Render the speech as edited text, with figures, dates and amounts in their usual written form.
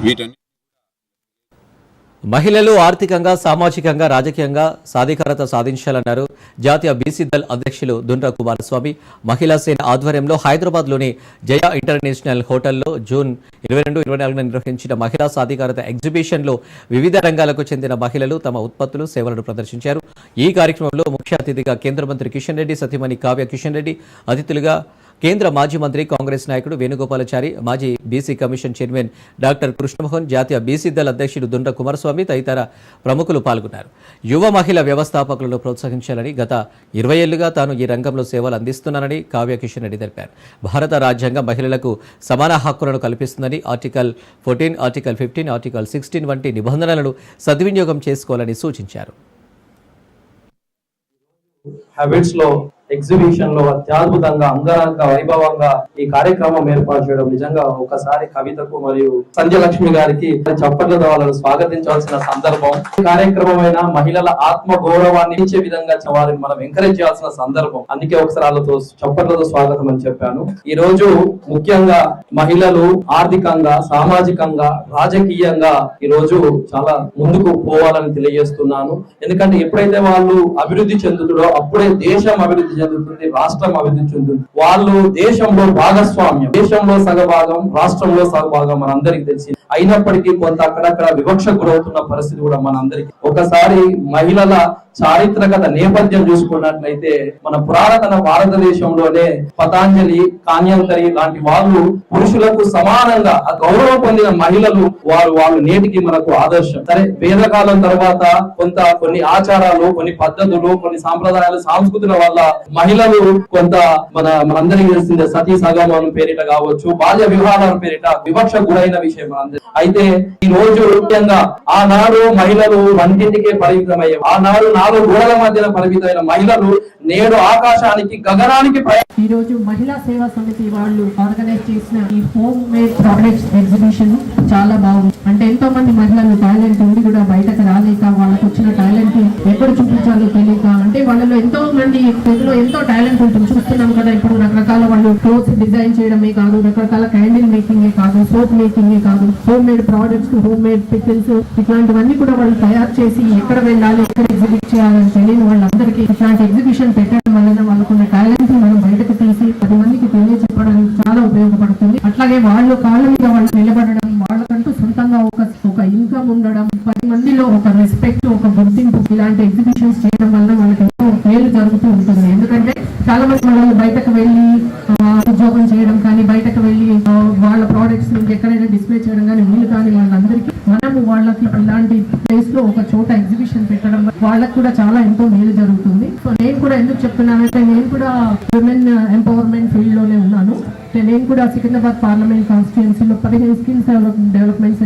వీటన్ని మహిళలు ఆర్థికంగా, సామాజికంగా, రాజకీయంగా సాధికారత సాధించాలన్నారు జాతీయ బీసీ దళ్ అధ్యక్షులు దుండ్ర కుమారస్వామి. మహిళా సేన ఆధ్వర్యంలో హైదరాబాద్లోని జయ ఇంటర్నేషనల్ హోటల్లో జూన్ 22-24 నిర్వహించిన మహిళా సాధికారత ఎగ్జిబిషన్లో వివిధ రంగాలకు చెందిన మహిళలు తమ ఉత్పత్తులు, సేవలను ప్రదర్శించారు. ఈ కార్యక్రమంలో ముఖ్య అతిథిగా కేంద్ర మంత్రి కిషన్ రెడ్డి, సతీమణి కావ్య కిషన్ రెడ్డి, అతిథులుగా కేంద్ర మాజీ మంత్రి, కాంగ్రెస్ నాయకుడు వేణుగోపాలాచారి, మాజీ BC commission chairman doctor Krishnamohan, జాతీయ బీసీ దళ్ అధ్యక్షుడు దుండ్ర కుమారస్వామి తదితర ప్రముఖులు పాల్గొన్నారు. యువ మహిళ వ్యవస్థాపకులను ప్రోత్సహించాలని, గత 20 ఏళ్లుగా తాను ఈ రంగంలో సేవలు అందిస్తున్నానని కావ్య కిషన్ రెడ్డి తెలిపారు. భారత రాజ్యాంగం మహిళలకు సమాన హక్కులను కల్పిస్తుందని, ఆర్టికల్ 14, ఆర్టికల్ 15, ఆర్టికల్ 16 వంటి నిబంధనలను సద్వినియోగం చేసుకోవాలని సూచించారు. హ్యాబిట్స్ లో ఎగ్జిబిషన్ లో అత్యద్భుతంగా అంగరంగ వైభవంగా ఈ కార్యక్రమం ఏర్పాటు చేయడం నిజంగా ఒకసారి కవితకు మరియు సంధ్యలక్ష్మి గారికి చప్పట్ల వాళ్ళను స్వాగతించాల్సిన సందర్భం. ఈ కార్యక్రమమైన మహిళల ఆత్మ గౌరవాన్ని ఇచ్చే విధంగా వారిని మనం ఎంకరేజ్ చేయాల్సిన సందర్భం. అందుకే ఒకసారి వాళ్ళతో చప్పట్లతో స్వాగతం అని చెప్పాను. ఈ రోజు ముఖ్యంగా మహిళలు ఆర్థికంగా, సామాజికంగా, రాజకీయంగా ఈ రోజు చాలా ముందుకు పోవాలని తెలియజేస్తున్నాను. ఎందుకంటే ఎప్పుడైతే వాళ్ళు అభివృద్ధి చెందుతుందో అప్పుడే దేశం అభివృద్ధి చెందుతుంది, రాష్ట్రం అభివృద్ధి చెందుతుంది. వాళ్ళు దేశంలో భాగస్వామ్యం, దేశంలో సగభాగం, రాష్ట్రంలో సగభాగం మనందరికి తెలిసి అయినప్పటికీ కొంత అక్కడక్కడ వివక్ష గురవుతున్న పరిస్థితి కూడా మనందరికి. ఒకసారి మహిళల చారిత్రకత నేపథ్యం చూసుకున్నట్లయితే మన పురాతన భారతదేశంలోనే పతాంజలి, కాన్యంతరి లాంటి వాళ్ళు పురుషులకు సమానంగా ఆ గౌరవం పొందిన మహిళలు వాళ్ళు నేటికి మనకు ఆదర్శం. సరే, వేదకాలం తర్వాత కొన్ని ఆచారాలు, కొన్ని పద్ధతులు, కొన్ని సాంప్రదాయాలు, సంస్కృతుల వల్ల మహిళలు కొంత మనందరికీ తెలిసిందే సతీ సగమనం పేరిట కావచ్చు, బాల్య వివాహాల పేరిట వివక్ష గురైన విషయం మనందరి. అయితే ఈ రోజు ముఖ్యంగా ఆనాడు మహిళలు వంటింటికే పరిమితమయ్యారు. ఆనాడు 4 గోడల మధ్యన పరిమితమైన మహిళలు నేడు ఆకాశానికి, గగనానికి. ఈ రోజు మహిళా సేవా సమితి వాళ్ళు ఆర్గనైజ్ చేసిన ఈ హోమ్ మేడ్ ప్రొడక్ట్స్ ఎగ్జిబిషన్ చాలా బాగుంది. అంటే ఎంతో మంది మహిళలు టాలెంట్ ఉండి కూడా బయటకు రాలేక, వాళ్ళకు వచ్చిన టాలెంట్ ఎక్కడ చూపించాలో తెలియక, అంటే వాళ్ళలో ఎంతో మంది ఎంతో టాలెంట్ ఉంటుంది. చూస్తున్నాం కదా, ఇప్పుడు రకరకాల వాళ్ళు క్లోత్స్ డిజైన్ చేయడమే కాదు, రకరకాల క్యాండిల్ మేకింగ్ కాదు, సోప్ మేకింగ్ కాదు, home made products, home made pickles, ఇట్లాంటివన్నీ కూడా వాళ్ళు తయారు చేసి ఎక్కడ వెళ్ళాలి, ఎక్కడ ఎగ్జిబిట్ చేయాలని తెలియని వాళ్ళందరికీ ఇట్లాంటి ఎగ్జిబిషన్ పెట్టడం వలన వాళ్ళకున్న టాలెంట్ మనం బయటకు తీసి 10 మందికి తెలియజెప్పడానికి చాలా ఉపయోగపడుతుంది. అట్లాగే వాళ్ళు కాళ్ళ మీద వాళ్ళు నిలబడడం, వాళ్ళకంటూ సొంతంగా ఒక ఇన్కమ్ ఉండడం, 10 మందిలో ఒక రెస్పెక్ట్, ఒక గుర్తింపు, ఇలాంటి ఎగ్జిబిషన్స్ చేయడం వల్ల వాళ్ళకి ఎంతో మేలు జరుగుతూ ఉంటుంది. ఎందుకంటే చాలా మంది వాళ్ళు బయటకు వెళ్ళి ఉద్యోగం చేయడం కానీ, బయటకు వెళ్ళి వాళ్ళ ప్రోడక్ట్స్ ఎక్కడైనా డిస్ప్లే చేయడం కానీ వీళ్ళు కానీ, వాళ్ళందరికీ మనము వాళ్ళకి ఇలాంటి ప్లేస్ లో ఒక చోట ఎగ్జిబిషన్ పెట్టడం వాళ్ళకి కూడా చాలా ఎంతో మేలు జరుగుతుంది. సో నేను కూడా ఎందుకు చెప్తున్నానంటే, నేను కూడా విమెన్ ఎంపవర్మెంట్ ఫీల్డ్ లోనే ఉన్నాను. నేను కూడా సికింద్రాబాద్ పార్లమెంట్ కాన్స్టిట్యుయెన్సీలో 15 స్కిల్స్ డెవలప్మెంట్